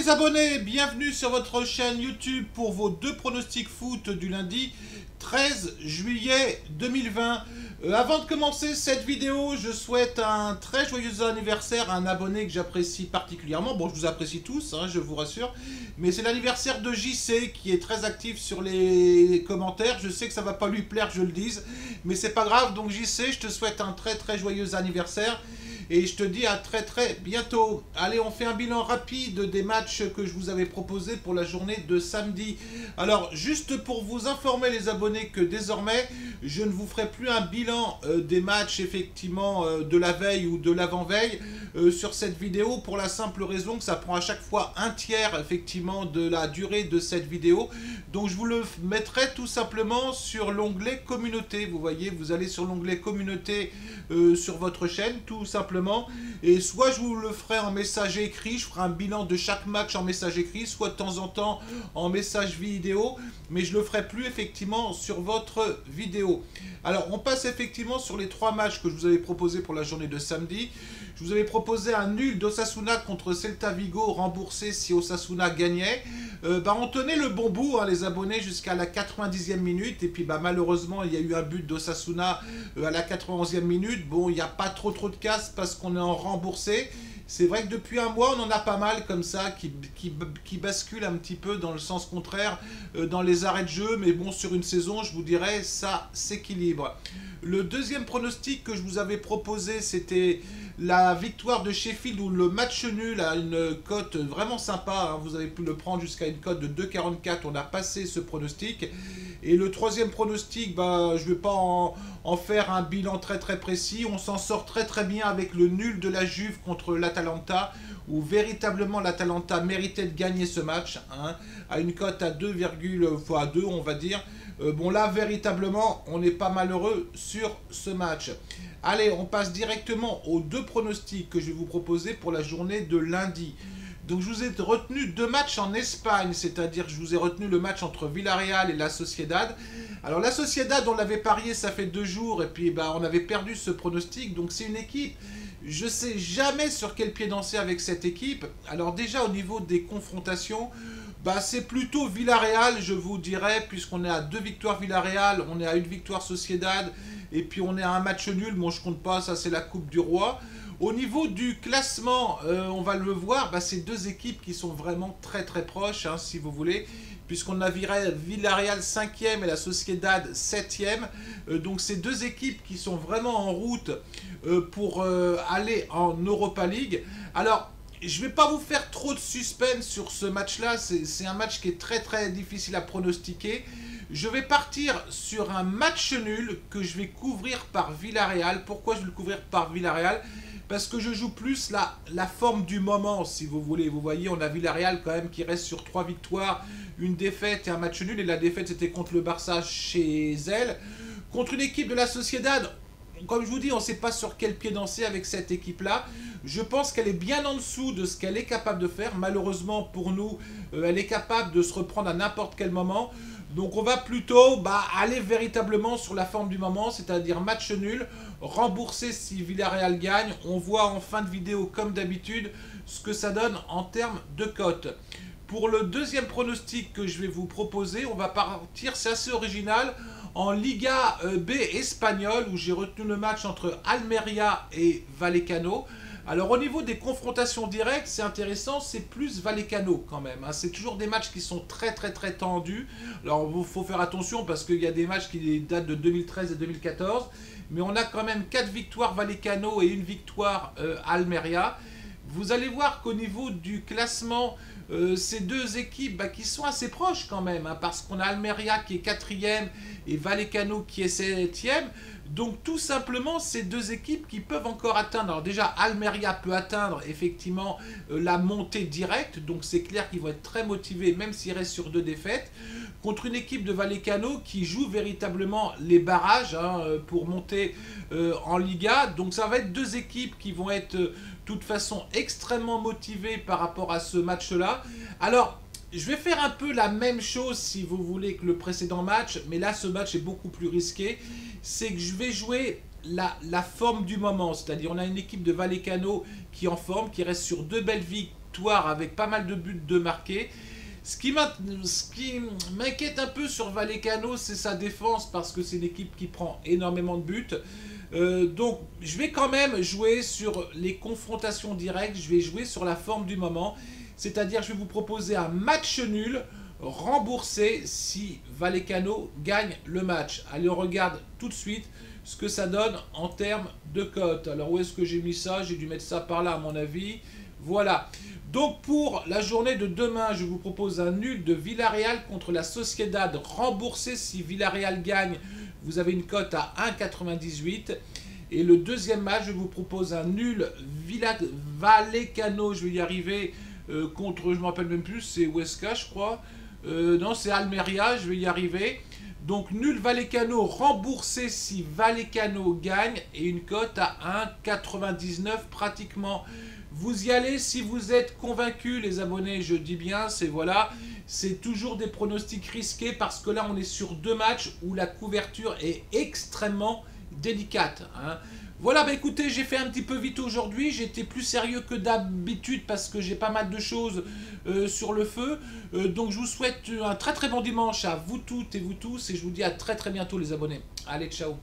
les abonnés, bienvenue sur votre chaîne YouTube pour vos deux pronostics foot du lundi 13 juillet 2020. Avant de commencer cette vidéo, je souhaite un très joyeux anniversaire à un abonné que j'apprécie particulièrement. Bon, je vous apprécie tous, hein, je vous rassure. Mais c'est l'anniversaire de JC qui est très actif sur les commentaires. Je sais que ça va pas lui plaire que je le dise, mais c'est pas grave. Donc JC, je te souhaite un très joyeux anniversaire. Et je te dis à très bientôt. Allez, on fait un bilan rapide des matchs que je vous avais proposés pour la journée de samedi. Alors, juste pour vous informer les abonnés que désormais, je ne vous ferai plus un bilan des matchs effectivement de la veille ou de l'avant-veille sur cette vidéo pour la simple raison que ça prend à chaque fois un tiers effectivement de la durée de cette vidéo. Donc je vous le mettrai tout simplement sur l'onglet communauté. Vous voyez, vous allez sur l'onglet communauté sur votre chaîne tout simplement. Et soit je vous le ferai en message écrit, je ferai un bilan de chaque match en message écrit, soit de temps en temps en message vidéo, mais je le ferai plus effectivement sur votre vidéo. Alors on passe effectivement sur les trois matchs que je vous avais proposés pour la journée de samedi. Je vous avais proposé un nul d'Osasuna contre Celta Vigo remboursé si Osasuna gagnait. On tenait le bon bout, hein, les abonnés, jusqu'à la 90e minute. Et puis malheureusement, il y a eu un but d'Osasuna à la 91e minute. Bon, il n'y a pas trop de casse parce qu'on est en remboursé. C'est vrai que depuis un mois, on en a pas mal comme ça qui basculent un petit peu dans le sens contraire dans les arrêts de jeu. Mais bon, sur une saison, je vous dirais, ça s'équilibre. Le deuxième pronostic que je vous avais proposé, c'était la victoire de Sheffield ou le match nul à une cote vraiment sympa. Hein, vous avez pu le prendre jusqu'à une cote de 2,44. On a passé ce pronostic. Et le troisième pronostic, je ne vais pas en faire un bilan très précis. On s'en sort très bien avec le nul de la Juve contre l'Atalanta, où véritablement l'Atalanta méritait de gagner ce match, hein, à une cote à 2, fois 2 on va dire. Bon là, véritablement, on n'est pas malheureux sur ce match. Allez, on passe directement aux deux pronostics que je vais vous proposer pour la journée de lundi. Donc je vous ai retenu deux matchs en Espagne, c'est-à-dire je vous ai retenu le match entre Villarreal et la Sociedad. Alors la Sociedad, on l'avait parié, ça fait 2 jours, et puis on avait perdu ce pronostic. Donc c'est une équipe, je ne sais jamais sur quel pied danser avec cette équipe. Alors déjà au niveau des confrontations, c'est plutôt Villarreal, je vous dirais, puisqu'on est à 2 victoires Villarreal, on est à 1 victoire Sociedad, et puis on est à un match nul. Bon, je compte pas, ça c'est la Coupe du Roi. Au niveau du classement, on va le voir, c'est deux équipes qui sont vraiment très proches, hein, si vous voulez, puisqu'on a Villarreal 5e et la Sociedad 7e. Donc c'est deux équipes qui sont vraiment en route pour aller en Europa League. Alors, je ne vais pas vous faire trop de suspense sur ce match-là, c'est un match qui est très difficile à pronostiquer. Je vais partir sur un match nul que je vais couvrir par Villarreal. Pourquoi je vais le couvrir par Villarreal ? Parce que je joue plus la forme du moment, si vous voulez. Vous voyez, on a Villarreal quand même qui reste sur 3 victoires, une défaite et un match nul. Et la défaite, c'était contre le Barça chez elle. Contre une équipe de la Sociedad, comme je vous dis, on ne sait pas sur quel pied danser avec cette équipe-là. Je pense qu'elle est bien en dessous de ce qu'elle est capable de faire. Malheureusement pour nous, elle est capable de se reprendre à n'importe quel moment. Donc on va plutôt aller véritablement sur la forme du moment, c'est-à-dire match nul, remboursé si Villarreal gagne. On voit en fin de vidéo, comme d'habitude, ce que ça donne en termes de cote. Pour le deuxième pronostic que je vais vous proposer, on va partir, c'est assez original, en Liga B espagnole, où j'ai retenu le match entre Almeria et Vallecano. Alors au niveau des confrontations directes, c'est intéressant, c'est plus Vallecano quand même. Hein. C'est toujours des matchs qui sont très tendus. Alors il faut faire attention parce qu'il y a des matchs qui datent de 2013 et 2014. Mais on a quand même 4 victoires Vallecano et 1 victoire Almeria. Vous allez voir qu'au niveau du classement, ces deux équipes qui sont assez proches quand même. Hein, parce qu'on a Almeria qui est 4e et Vallecano qui est 7e. Donc tout simplement, ces deux équipes qui peuvent encore atteindre, alors déjà Almeria peut atteindre effectivement la montée directe, donc c'est clair qu'ils vont être très motivés même s'ils restent sur 2 défaites, contre une équipe de Vallecano qui joue véritablement les barrages pour monter en Liga. Donc ça va être deux équipes qui vont être de toute façon extrêmement motivées par rapport à ce match-là. Alors, je vais faire un peu la même chose si vous voulez que le précédent match, mais là ce match est beaucoup plus risqué. C'est que je vais jouer la forme du moment, c'est-à-dire on a une équipe de Vallecano qui est en forme, qui reste sur 2 belles victoires victoire avec pas mal de buts de marqués. Ce qui m'inquiète un peu sur Vallecano, c'est sa défense, parce que c'est une équipe qui prend énormément de buts. Donc je vais quand même jouer sur les confrontations directes, je vais jouer sur la forme du moment. C'est-à-dire je vais vous proposer un match nul remboursé si Vallecano gagne le match. Allez, on regarde tout de suite ce que ça donne en termes de cote. Alors où est-ce que j'ai mis ça? J'ai dû mettre ça par là à mon avis. Voilà. Donc pour la journée de demain, je vous propose un nul de Villarreal contre la Sociedad remboursé si Villarreal gagne. Vous avez une cote à 1,98. Et le deuxième match, je vous propose un nul Vallecano, je vais y arriver, contre, je ne me rappelle même plus, c'est Huesca je crois. Non, c'est Almeria, je vais y arriver. Donc nul Vallecano remboursé si Vallecano gagne et une cote à 1,99 pratiquement. Vous y allez si vous êtes convaincus, les abonnés, je dis bien, c'est toujours des pronostics risqués parce que là on est sur deux matchs où la couverture est extrêmement délicate. Hein. Voilà, bah écoutez, j'ai fait un petit peu vite aujourd'hui, j'ai été plus sérieux que d'habitude parce que j'ai pas mal de choses sur le feu. Donc je vous souhaite un très très bon dimanche à vous toutes et vous tous et je vous dis à très très bientôt les abonnés. Allez, ciao.